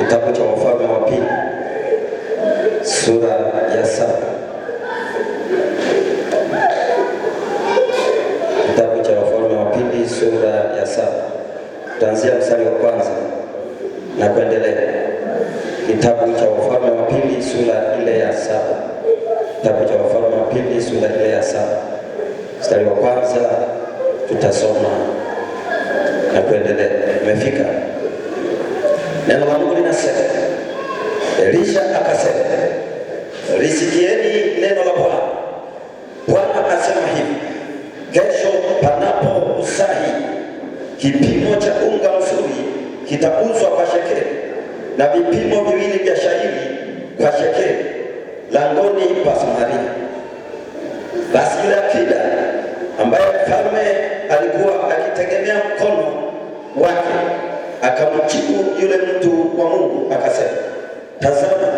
Kitabu cha Wafalme wa Pili sura ya 7. Kitabu cha Wafalme wa Pili sura ya 7. Tutaanzia mstari wa kwanza na kuendelea. Kitabu cha Wafalme wa Pili sura ile ya 7. Kitabu cha Wafalme wa Pili sura ile ya 7. Mstari wa kwanza tutasoma na kuendelea. Umefika? Neno la Mungu linasema, Elisha akasema, lisikieni neno la Bwana. Bwana asema hivi, kesho panapo usahi, kipimo cha unga mzuri kitauzwa kwa shekeli, na vipimo viwili vya shayiri kwa shekeli, langoni pa Samaria. Basi yule akida ambaye mfalme alikuwa akitegemea mkono wake akamjibu yule mtu wa Mungu akasema, tazama,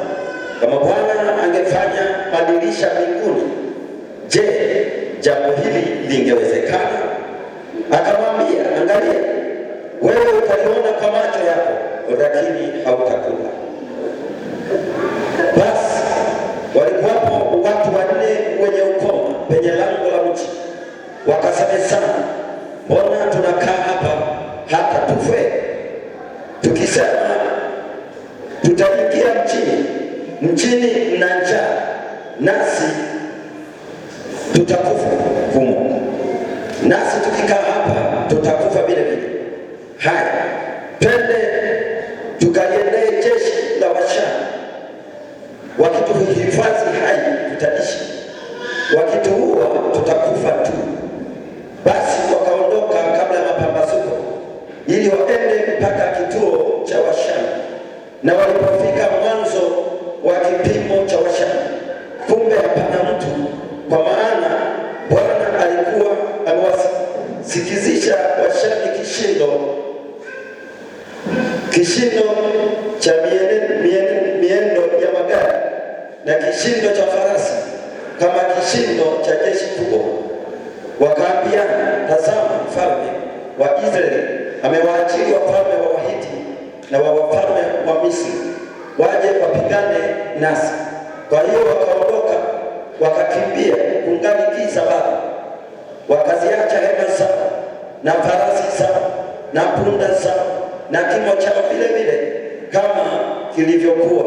kama Bwana angefanya madirisha mbinguni, je, jambo hili lingewezekana? Akamwambia, angalia, wewe utaliona kwa macho yako, lakini hautakula. Basi walikuwapo watu 4 wenye ukoma penye lango la mji, wakasemezana, mbona tunakaa hapa hata tufe? Tukisema tutaingia mchini mna njaa, nasi tutakufa humo, nasi tukikaa hapa tutakufa vile vile. Haya, twende tukaliendee jeshi la Washami, wakituhifadhi hai tutaishi, wakituua tutakufa tu. Basi wakaondoka kabla ya mapambazuko ili waende mpaka kituo cha Washami, na walipofika mwanzo wa kipimo cha Washami, kumbe hapana mtu, kwa maana Bwana alikuwa amewasikizisha Washami kishindo cha miendo ya magari na kishindo cha farasi, kama kishindo cha jeshi kubwa. Wakaambiana, tazama, mfalme wa Israeli amewaachili wafalme wa Wahiti na wafalme wa Misri waje wapigane nasi. Kwa hiyo wakaondoka wakakimbia kungali giza bado, wakaziacha hema zao na farasi zao na punda zao na kimo chao vile vile kama kilivyokuwa,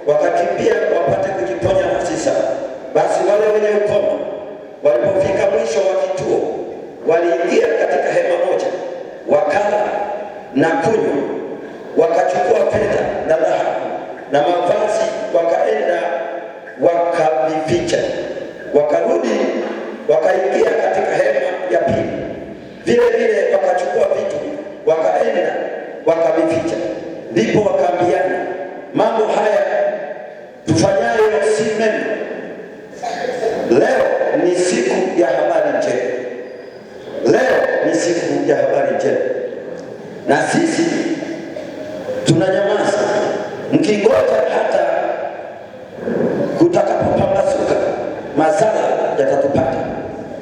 wakakimbia wapate kujiponya nafsi zao. Basi wale wenye ukoma walipofika mwisho wa kituo, waliingia katika hema moja, wakala na kunywa, wakachukua fedha na dhahabu na mavazi, wakaenda wakavificha. Wakarudi wakaingia katika hema ya pili, vile vile wakachukua vitu, wakaenda wakavificha. Ndipo wakaambiana, mambo haya tufanyayo si mema. Leo ni siku ya habari njema. Leo ni siku ya habari njema, na sisi tunanyamaza mkingoja hata kutakapopambazuka, madhara yatatupata.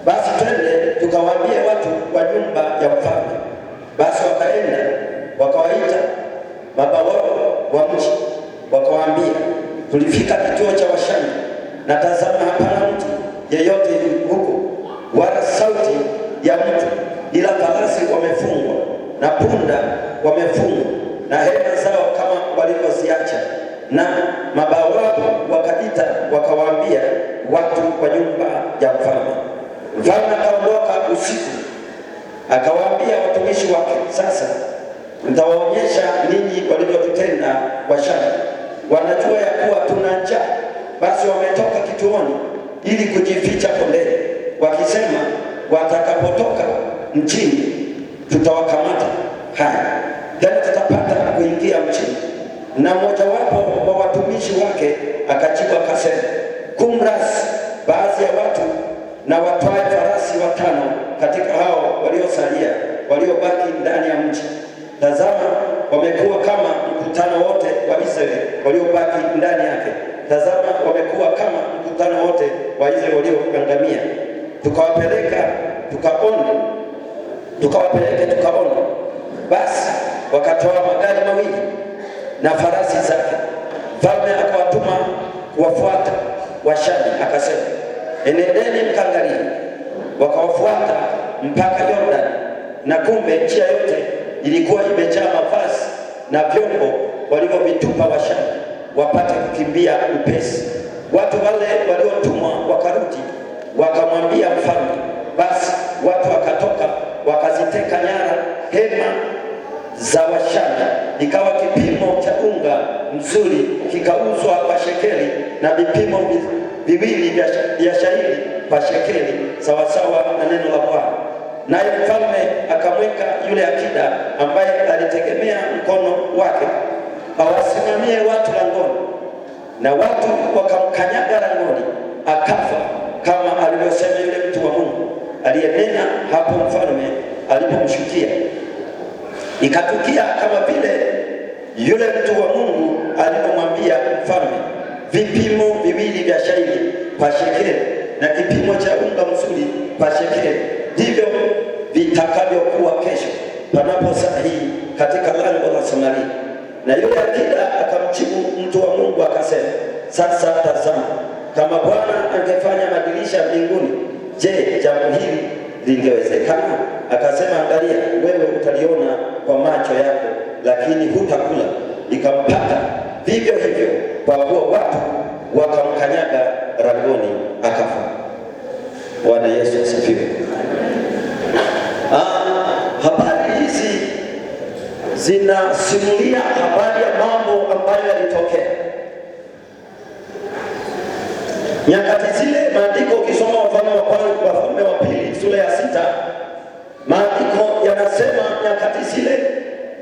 Basi twende tukawaambie watu wa nyumba ya mfalme. Basi wakaenda wakawaita mabawao wa mji, wakawaambia, tulifika kituo cha Washami, na tazama, hapana mtu yeyote huko, wala sauti ya mtu, ila farasi wamefungwa na punda wamefungwa, na hema zao kama walivyoziacha. Na mabawao wakaita wakawaambia watu wa nyumba ya mfalme. Mfalme akaondoka usiku, akawaambia watumishi wake, sasa nitawaonyesha ninyi walivyotutenda Washami. Wanajua ya kuwa tuna njaa, basi wametoka kituoni ili kujificha kondeni, wakisema, watakapotoka mchini tutawakamata. Haya, tena tutapata kuingia mchini. Na mmojawapo wa watumishi wake akajibu akasema, kumras baadhi ya watu na watwae farasi 5 katika hao waliosalia, waliobaki ndani ya mji. Tazama, wamekuwa kama mkutano wote wa Israeli waliobaki ndani yake. Tazama, wamekuwa kama mkutano wote wa Israeli walioangamia. Tukawapeleke tukaone. Basi wakatoa magari mawili na farasi zake. Mfalme akawatuma kuwafuata Washami, akasema, enendeni mkaangalie. Wakawafuata mpaka Yordani, na kumbe njia yote ilikuwa imejaa mavazi na vyombo walivyovitupa Washami wapate kukimbia upesi. Watu wale waliotumwa wakarudi wakamwambia mfalme. Basi watu wakatoka wakaziteka nyara hema za Washami. Ikawa kipimo cha unga mzuri kikauzwa kwa shekeli, na vipimo viwili vya shayiri kwa shekeli, sawasawa na neno la Bwana. Naye mfalme akamweka yule akida ambaye alitegemea mkono wake awasimamie watu langoni, na watu wakamkanyaga langoni, akafa kama alivyosema yule mtu wa Mungu aliyenena hapo mfalme alipomshukia. Ikatukia kama vile yule mtu wa Mungu alipomwambia mfalme. Vipimo viwili vya shayiri kwa shekeli na kipimo cha unga mzuri kwa shekeli, ndivyo vitakavyokuwa kesho panapo saa hii katika lango la Samaria. Na yule akida akamjibu mtu wa Mungu akasema, sasa tazama, kama Bwana angefanya madirisha mbinguni, je, jambo hili lingewezekana? Akasema, angalia, wewe utaliona kwa macho yako, lakini hutakula. Ikampata vivyo hivyo, kwa kuwa watu wakamkanyaga langoni, akafa. Bwana Yesu asifiwe. Habari hizi zinasimulia habari ya mambo ambayo yalitokea nyakati zile. Maandiko, ukisoma Wafalme wa Pili sura ya 6, maandiko yanasema nyakati zile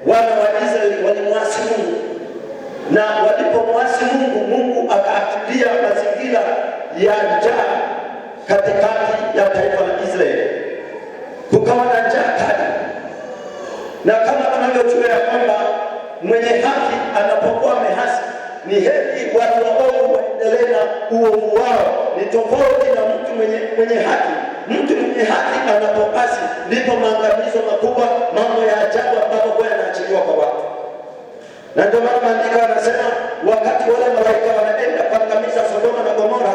wana wa Israeli walimwasi Mungu, na walipomwasi Mungu, Mungu akaachilia mazingira ya njaa katikati ya taifa la Israeli. Kukawa na njaa kali, na kama tunavyojua ya kwamba mwenye haki anapokuwa amehasi, ni heri watu waovu waendelee na uovu wao. Ni tofauti na mtu mwenye haki. Mtu mwenye haki anapoasi, ndipo maangamizo makubwa, mambo ya ajabu ambayo kwa yanaachiliwa kwa watu. Na ndio maana maandiko yanasema wakati wale malaika wanaenda kuangamiza Sodoma na Gomora,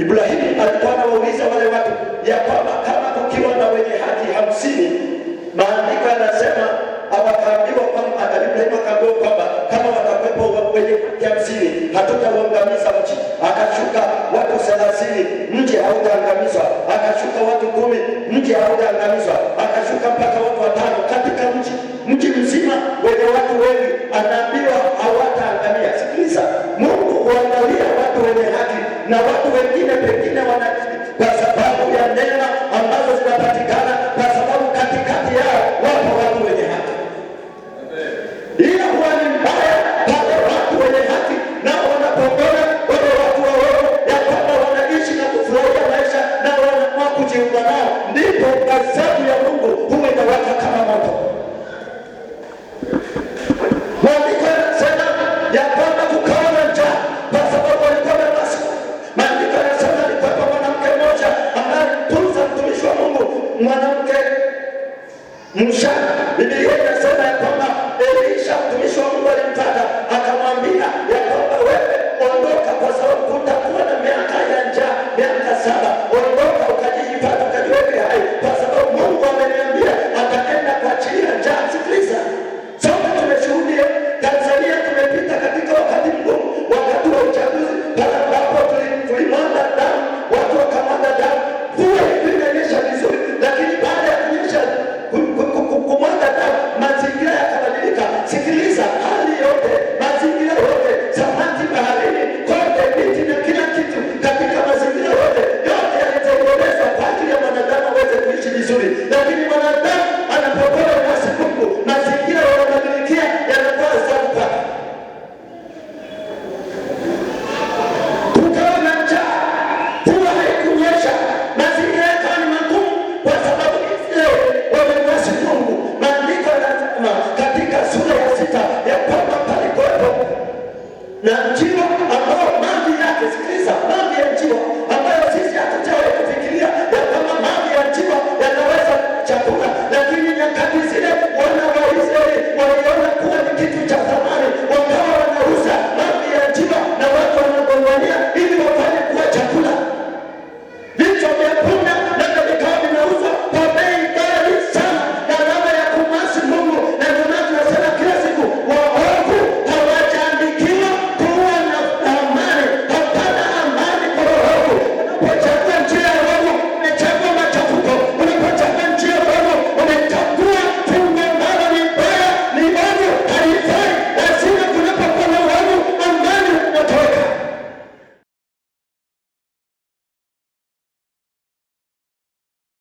Ibrahimu alikuwa anawauliza wale watu ya kwamba kama kukiwa na wenye haki 50, maandiko yanasema awakaambiwa kwamba Ibrahimu akaambiwa kwamba kama watakuwepo wenye haki 50, hatutauangamiza mji. Akashuka watu 30, mji hautaangamizwa. Akashuka watu 10, mji hautaangamizwa. Akashuka mpaka watu 5 katika mji mzima wenye watu wengi, anaambiwa hawataangamia. Sikiliza, Mungu huangalia watu wenye haki, na watu wengine pengine wana kwa sababu ya neema ambazo zinapatikana, kwa sababu katikati yao wapo watu wenye haki. Ila huwa ni mbaya pale watu wenye haki nao wanapongona wale watu waovu ya kwamba wanaishi na kufurahia maisha na wanaamua kujiunga nao, ndipo ghadhabu ya Mungu huwa inawaka kama moto. Maandiko yanasema ya kwamba kukawa na njaa kwa sababu walikuwa wamemwasi. Maandiko yanasema alikuwa mwanamke mmoja ambaye alimtunza mtumishi wa Mungu, mwanamke mshana. Biblia inasema ya kwamba Elisha mtumishi wa Mungu alimpata, akamwambia ya kwamba wewe ondoka, kwa sababu kutakuwa na miaka ya njaa, miaka 7. Ondoka ukajihifadhi, ukajiweke hai, kwa sababu Mungu ameniambia ataenda kuachilia njaa. Sikiliza, sote tumeshuhudia Tanzania tumepita katika wakati mgumu, wakati wa uchaguzi, pale ambapo tulimwaga damu, watu wakamwaga damu. Mvua imenyesha vizuri, lakini baada ya kunyesha kumwaga damu, mazingira yakabadilika. Sikiliza, hali yote, mazingira yote, samaki baharini, kote, miti na kila kitu katika mazingira yote yalitengenezwa kwa ajili ya mwanadamu aweze kuishi vizuri, lakini mwanadamu anapokuwa mwasi Mungu, mazingira yanabadilikia, yanakuwa adhabu kwake. Kukawa na njaa, mvua haikunyesha, mazingira yakawa ni magumu kwa sababu wamemwasi Mungu. Maandiko yanasema katika sura ya 6 ya kwamba palikuwepo na njiwa